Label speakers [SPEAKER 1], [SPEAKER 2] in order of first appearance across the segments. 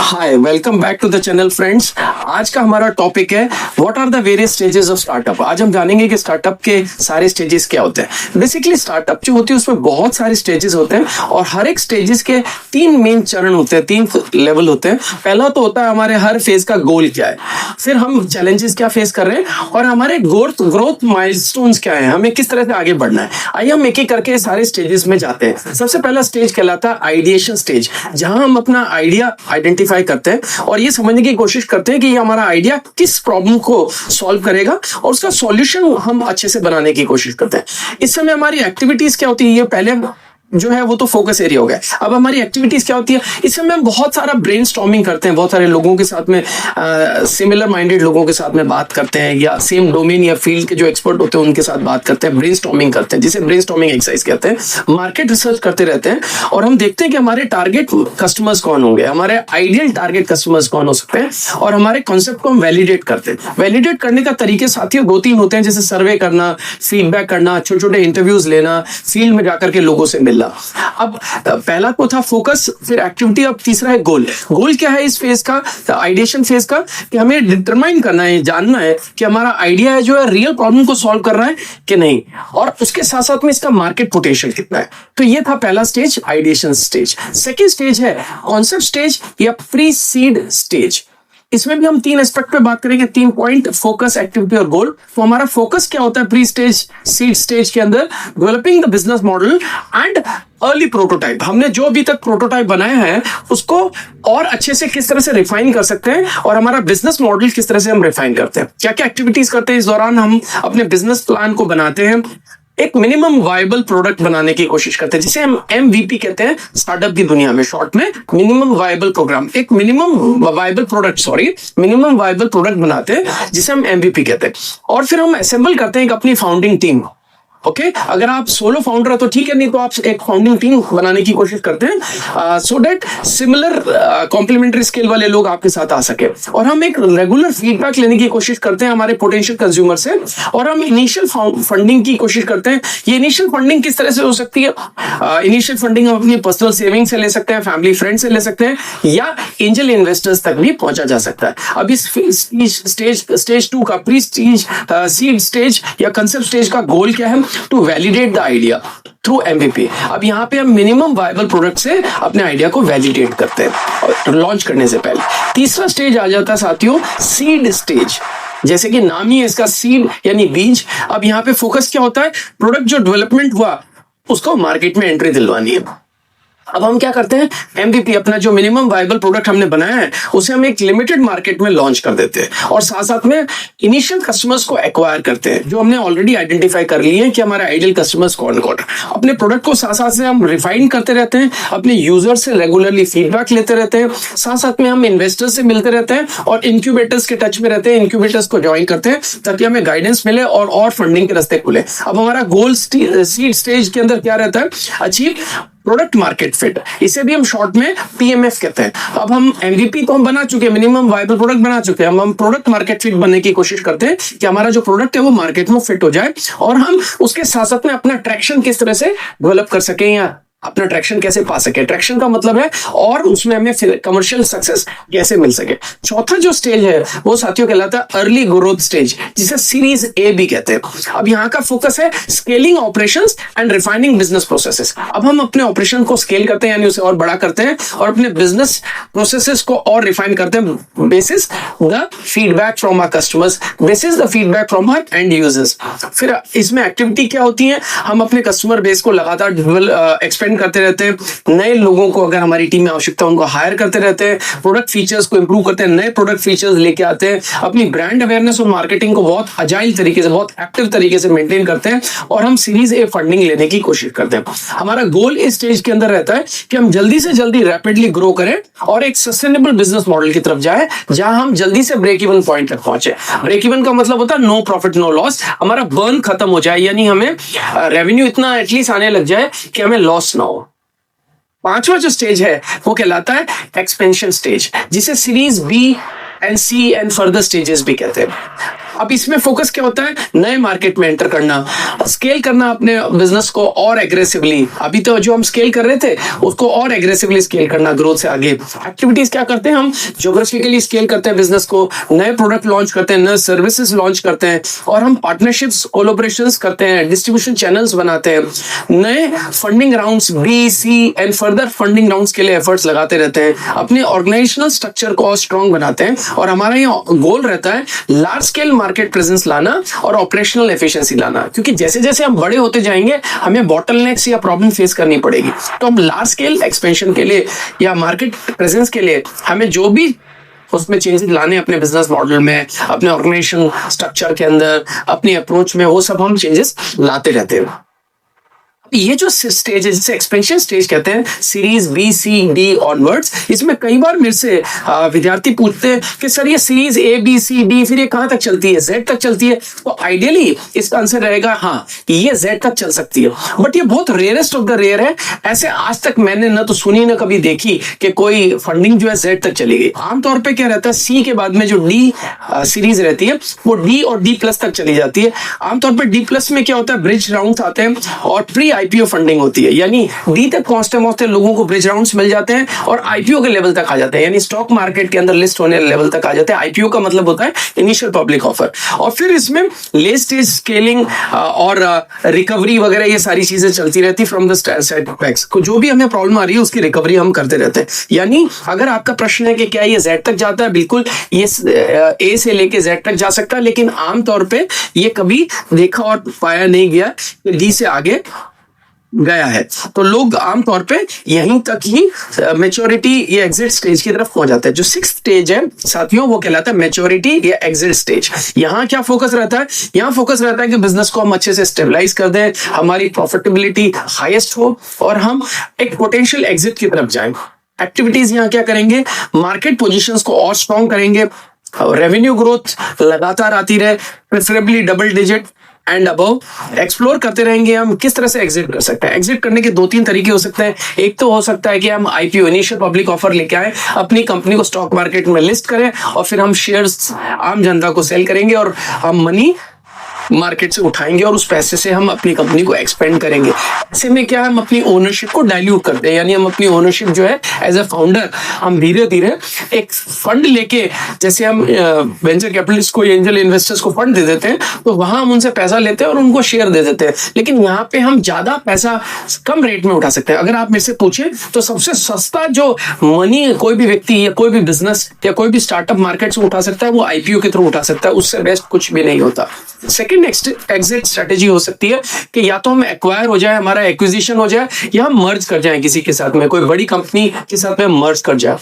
[SPEAKER 1] Hi, welcome back to the channel friends. आज का हमारा टॉपिक है what are the various stages of startup. आज हम जानेंगे कि स्टार्टअप के सारे स्टेजेस क्या होते हैं। बेसिकली स्टार्टअप जो होती है उसमें बहुत सारे स्टेजेस होते हैं और हर एक स्टेजेस के तीन मेन चरण होते हैं, तीन लेवल होते हैं। पहला तो होता है हमारे हर फेज का गोल क्या है, फिर हम चैलेंजेस क्या फेस कर रहे हैं और हमारे ग्रोथ माइलस्टोन्स क्या है, हमें किस तरह से आगे बढ़ना है। आइए हम एक एक करके सारे स्टेजेस में जाते हैं। सबसे पहला स्टेज कहलाता है आइडिएशन स्टेज, जहां हम अपना आइडिया आइडेंटिफाई करते हैं और ये समझने की कोशिश करते हैं कि ये हमारा आइडिया किस प्रॉब्लम को सॉल्व करेगा और उसका सॉल्यूशन हम अच्छे से बनाने की कोशिश करते हैं। इस समय हमारी एक्टिविटीज क्या होती है, ये पहले जो है वो तो फोकस एरिया हो गया। अब हमारी एक्टिविटीज क्या होती है, इस समय हम बहुत सारा ब्रेनस्टॉर्मिंग करते हैं, बहुत सारे लोगों के साथ में सिमिलर माइंडेड लोगों के साथ में बात करते हैं या सेम डोमेन या फील्ड के जो एक्सपर्ट होते हैं उनके साथ बात करते हैं, ब्रेनस्टॉर्मिंग करते हैं, जिसे ब्रेनस्टॉर्मिंग एक्सरसाइज कहते हैं। मार्केट रिसर्च करते रहते हैं और हम देखते हैं कि हमारे टारगेट कस्टमर्स कौन होंगे, हमारे आइडियल टारगेट कस्टमर्स कौन हो सकते हैं और हमारे कॉन्सेप्ट को हम वैलिडेट करते हैं। वैलिडेट करने का तरीके साथियों दो तीन होते हैं, जैसे सर्वे करना, फीडबैक करना, छोटे छोटे इंटरव्यूज लेना, फील्ड में जाकर के लोगों से मिलना। अब पहला तो था फोकस, फिर एक्टिविटी, अब तीसरा है गोल। गोल क्या है इस फेज का, आइडिएशन फेज का, कि हमें डिटरमाइन करना है, जानना है कि हमारा आइडिया है जो है रियल प्रॉब्लम को सॉल्व कर रहा है कि नहीं, और उसके साथ साथ में इसका मार्केट पोटेंशियल कितना है। तो ये था पहला stage, ideation stage. Second stage है कॉन्सेप्ट स्टेज या प्री सीड स्टेज। इसमें भी हम तीन एस्पेक्ट पे बात करेंगे, तीन पॉइंट, फोकस, एक्टिविटी और गोल। तो हमारा फोकस क्या होता है प्री स्टेज सीड स्टेज के अंदर, developing the business model and early prototype. हमने जो अभी तक प्रोटोटाइप बनाया है उसको और अच्छे से किस तरह से रिफाइन कर सकते हैं और हमारा बिजनेस मॉडल किस तरह से हम रिफाइन करते हैं, क्या क्या एक्टिविटीज करते हैं। इस दौरान हम अपने बिजनेस प्लान को बनाते हैं, एक मिनिमम वायबल प्रोडक्ट बनाने की कोशिश करते हैं, जिसे हम MVP कहते हैं स्टार्टअप की दुनिया में, शॉर्ट में मिनिमम वायबल प्रोग्राम, एक मिनिमम वायबल प्रोडक्ट बनाते हैं जिसे हम MVP कहते हैं। और फिर हम असेंबल करते हैं एक अपनी फाउंडिंग टीम। ओके, अगर आप सोलो फाउंडर है तो ठीक है, नहीं तो आप एक फाउंडिंग टीम बनाने की कोशिश करते हैं so that similar complementary skill वाले लोग आपके साथ आ सके। और हम एक रेगुलर फीडबैक लेने की कोशिश करते हैं हमारे पोटेंशियल कंज्यूमर से, और हम इनिशियल फंडिंग की कोशिश करते हैं। ये इनिशियल फंडिंग किस तरह से हो सकती है, इनिशियल फंडिंग हम अपनी पर्सनल सेविंग से ले सकते हैं, फैमिली फ्रेंड से ले सकते हैं, या एंजल इन्वेस्टर्स तक भी पहुंचा जा सकता है। अब इस स्टेज 2 का प्री सीड स्टेज या कंसेप्ट स्टेज का गोल क्या है, to validate the idea through MVP। अब यहाँ पे हम मिनिमम वायबल प्रोडक्ट से अपने आइडिया को वैलिडेट करते हैं लॉन्च करने से पहले। तीसरा स्टेज आ जाता है साथियों सीड स्टेज, जैसे कि नाम ही है इसका, सीड यानी बीज। अब यहाँ पे फोकस क्या होता है, प्रोडक्ट जो डेवलपमेंट हुआ उसको मार्केट में एंट्री दिलवानी है। अब हम क्या करते हैं, MVP अपना जो मिनिमम वायबल प्रोडक्ट हमने बनाया है उसे हम एक लिमिटेड मार्केट में लॉन्च कर देते हैं और साथ साथ में इनिशियल कस्टमर्स को एक्वायर करते हैं, जो हमने ऑलरेडी आइडेंटिफाई कर लिए हैं कि हमारे आइडियल कस्टमर्स कौन कौन। अपने प्रोडक्ट को साथ साथ से हम रिफाइन करते रहते हैं, अपने यूजर से रेगुलरली फीडबैक लेते रहते हैं, साथ साथ में हम इन्वेस्टर्स से मिलते रहते हैं और इंक्यूबेटर्स के टच में रहते हैं, इंक्यूबेटर्स को ज्वाइन करते हैं ताकि हमें गाइडेंस मिले और फंडिंग के रास्ते खुले। अब हमारा गोल सीड स्टेज के अंदर क्या रहता है, अचीव प्रोडक्ट मार्केट फिट, इसे भी हम शॉर्ट में PMF कहते हैं। अब हम MVP तो हम बना चुके हैं, मिनिमम वायबल प्रोडक्ट बना चुके हैं, हम प्रोडक्ट मार्केट फिट बनने की कोशिश करते हैं कि हमारा जो प्रोडक्ट है वो मार्केट में फिट हो जाए और हम उसके साथ साथ में अपना ट्रैक्शन किस तरह से डेवलप कर सकें या अपना ट्रैक्शन कैसे पा सके। ट्रैक्शन का मतलब है और उसमें हमें कमर्शियल सक्सेस कैसे मिल सके। चौथा जो स्टेज है वो साथियों कहलाता है अर्ली ग्रोथ स्टेज, जिसे सीरीज A भी कहते हैं। अब यहाँ का फोकस है scaling operations and refining business processes. अब हम अपने ऑपरेशन को स्केल करते हैं, यानी उसे और बड़ा करते हैं और अपने बिजनेस प्रोसेसेस को और रिफाइन करते हैं basis the feedback from our customers, basis the feedback from our end users. फिर इसमें एक्टिविटी क्या होती है, हम अपने कस्टमर बेस को लगातार एक्सपेंड करते रहते हैं, नए लोगों को अगर हमारी टीम में आवश्यकता उनको हायर करते रहते हैं, प्रोडक्ट फीचर्स को इंप्रूव करते हैं, नए प्रोडक्ट फीचर्स लेके आते हैं, अपनी ब्रांड अवेयरनेस और मार्केटिंग को बहुत अजाइल तरीके से, बहुत एक्टिव तरीके से मेंटेन करते हैं और हम सीरीज A फंडिंग लेने की कोशिश करते हैं। हमारा गोल इस स्टेज के अंदर रहता है कि हम जल्दी से जल्दी रैपिडली ग्रो करें और एक सस्टेनेबल बिजनेस मॉडल की तरफ जाए जहां हम जल्दी से ब्रेक इवन पॉइंट तक पहुंचे। ब्रेक इवन का मतलब होता है नो प्रॉफिट नो लॉस, हमारा बर्न खत्म हो जाए, यानी हमें रेवेन्यू इतना एटलीस्ट आने लग जाए कि हमें लॉस ना हो। पांचवा जो स्टेज है वो कहलाता है एक्सपेंशन स्टेज, जिसे series B and C and further stages भी कहते हैं। अब इसमें फोकस क्या होता है, नए मार्केट में एंटर करना, स्केल करना अपने बिजनेस को और एग्रेसिवली। अभी तो जो हम स्केल कर रहे थे उसको और एग्रेसिवली स्केल करना, ग्रोथ से आगे। एक्टिविटीज क्या करते हैं, हम ज्योग्राफिकली स्केल करते हैं बिजनेस को, नए प्रोडक्ट लॉन्च करते हैं, नए सर्विसेज लॉन्च करते हैं, और हम पार्टनरशिप्स, कोलैबोरेशंस करते हैं, डिस्ट्रीब्यूशन चैनल्स बनाते हैं, नए funding rounds, B, C and further funding rounds के लिए एफर्ट्स लगाते रहते हैं, अपने ऑर्गेनाइजेशनल स्ट्रक्चर को और स्ट्रॉन्ग बनाते हैं। और हमारा ये गोल रहता है लार्ज स्केल मार्केट प्रेजेंस लाना और ऑपरेशनल एफिशिएंसी लाना, क्योंकि जैसे जैसे हम बड़े होते जाएंगे हमें बॉटलनेक्स या प्रॉब्लम फेस करनी पड़ेगी। तो हम लार्ज स्केल एक्सपेंशन के लिए या मार्केट प्रेजेंस के लिए हमें जो भी उसमें चेंजेस लाने अपने बिजनेस मॉडल में, अपने ऑर्गेनाइजेशन स्ट्रक्चर के अंदर, अपनी अप्रोच में, वो सब हम चेंजेस लाते रहते हैं। ये जो स्टेज है जिसे एक्सपेंशन स्टेज कहते हैं, series B, C, D onwards, इसमें कई बार मेरे से विद्यार्थी पूछते हैं कि सर ये series A, B, C, D फिर ये कहां तक चलती है, जेड तक चलती है? तो आइडियली इसका आंसर रहेगा हाँ, ये जेड तक चल सकती है, बट ये बहुत रेयरेस्ट ऑफ द रेयर है। ऐसे आज तक मैंने ना तो सुनी ना कभी देखी कि कोई फंडिंग जो है जेड तक चली गई। आमतौर पर क्या रहता है, सी के बाद में जो डी सीरीज रहती है वो डी और डी प्लस तक चली जाती है। आमतौर पर डी प्लस में क्या होता है, ब्रिज राउंड आते हैं और प्री आईपीओ फंडिंग होती है, यानी डी तक पहुंचते लोगों को ब्रिज राउंड्स मिल जाते हैं और आईपीओ के लेवल तक आ जाते हैं, यानी स्टॉक मार्केट के अंदर लिस्ट होने लेवल तक आ जाते हैं। आईपीओ का मतलब होता है इनिशियल पब्लिक ऑफर, और फिर इसमें लेट स्टेज स्केलिंग और रिकवरी वगैरह ये सारी चीजें चलती रहती फ्रॉम द सेटबैक्स। जो भी हमें प्रॉब्लम आ रही है उसकी रिकवरी हम करते रहते हैं। यानी अगर आपका प्रश्न है कि क्या ये जेड तक जाता है, बिल्कुल ये ए से लेके जेड तक जा सकता है, लेकिन आमतौर पे ये कभी देखा और पाया नहीं गया कि डी से आगे गया है। तो लोग आमतौर पे यहीं तक ही मैच्योरिटी या एग्जिट स्टेज की तरफ पहुंच जाते हैं। जो सिक्स्थ स्टेज है साथियों वो कहलाता है मैच्योरिटी या एग्जिट स्टेज। यहाँ क्या फोकस रहता है, यहाँ फोकस रहता है कि बिजनेस को हम अच्छे से स्टेबलाइज कर दें, हमारी प्रॉफिटेबिलिटी हाईएस्ट हो और हम एक पोटेंशियल एग्जिट की तरफ जाएं। एक्टिविटीज यहाँ क्या करेंगे, मार्केट पोजीशंस को और स्ट्रॉन्ग करेंगे, रेवेन्यू ग्रोथ लगातार आती रहे, preferably double digit and above. Explore करते रहेंगे हम किस तरह से एग्जिट कर सकते हैं। एग्जिट करने के 2-3 तरीके हो सकते हैं। एक तो हो सकता है कि हम आईपीओ, इनिशियल पब्लिक ऑफर लेके आए, अपनी कंपनी को स्टॉक मार्केट में लिस्ट करें और फिर हम शेयर्स आम जनता को सेल करेंगे और हम मनी मार्केट से उठाएंगे और उस पैसे से हम अपनी कंपनी को एक्सपेंड करेंगे। ऐसे में क्या हम अपनी ओनरशिप को डाइल्यूट करते हैं, यानी हम अपनी ओनरशिप जो है एज ए फाउंडर हम धीरे धीरे एक फंड लेके, जैसे हम वेंचर कैपिटलिस्ट को, एंजल इन्वेस्टर्स को फंड दे देते हैं तो वहां हम उनसे पैसा लेते हैं और उनको शेयर दे देते हैं। लेकिन यहाँ पे हम ज्यादा पैसा कम रेट में उठा सकते हैं। अगर आप मेरे से पूछे तो सबसे सस्ता जो मनी कोई भी व्यक्ति या कोई भी बिजनेस या कोई भी स्टार्टअप मार्केट से उठा सकता है वो आईपीओ के थ्रू उठा सकता है, उससे बेस्ट कुछ भी नहीं होता। सेकंड नेक्स्ट एग्जिट स्ट्रेटेजी हो सकती है कि या तो हम एक्वायर हो जाए, हमारा एक्विजिशन हो जाए, या हम मर्ज कर जाए किसी के साथ में, कोई बड़ी कंपनी के साथ में मर्ज कर जाए।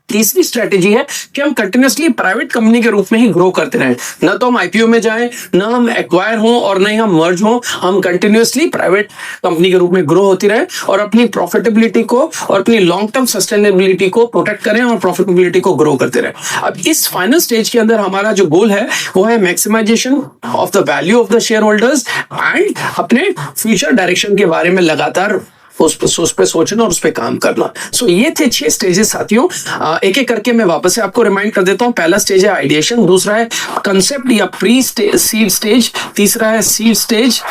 [SPEAKER 1] तीसरी स्ट्रेटेजी है कि हम कंटिन्यूअसली प्राइवेट कंपनी के रूप में ही ग्रो करते रहें, ना तो हम आईपीओ में जाएं, ना हम एक्वायर हों और ना ही हम मर्ज हों। हम कंटिन्यूअसली प्राइवेट कंपनी के रूप में ग्रो होती रहे और अपनी प्रॉफिटेबिलिटी को और अपनी लॉन्ग टर्म सस्टेनेबिलिटी को प्रोटेक्ट करें और प्रॉफिटेबिलिटी को ग्रो करते रहे। अब इस फाइनल स्टेज के अंदर हमारा जो गोल है वो है maximisation of the value of the share holders and अपने फ्यूचर डायरेक्शन के बारे में लगातार उस पे सोचना और उस पे काम करना। सो ये थे 6 स्टेजेस साथियों। एक एक करके मैं वापस से आपको रिमाइंड कर देता हूँ। पहला स्टेज है आइडिएशन, दूसरा है कंसेप्ट या प्री सीड स्टेज, तीसरा है सीड स्टेज,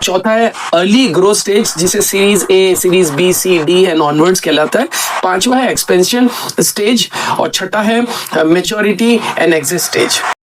[SPEAKER 1] चौथा है अर्ली ग्रोथ स्टेज जिसे series A, series B, C, D and onwards कहलाता है, पांचवा है एक्सपेंशन स्टेज और छठा है मैच्योरिटी एंड एग्जिट स्टेज।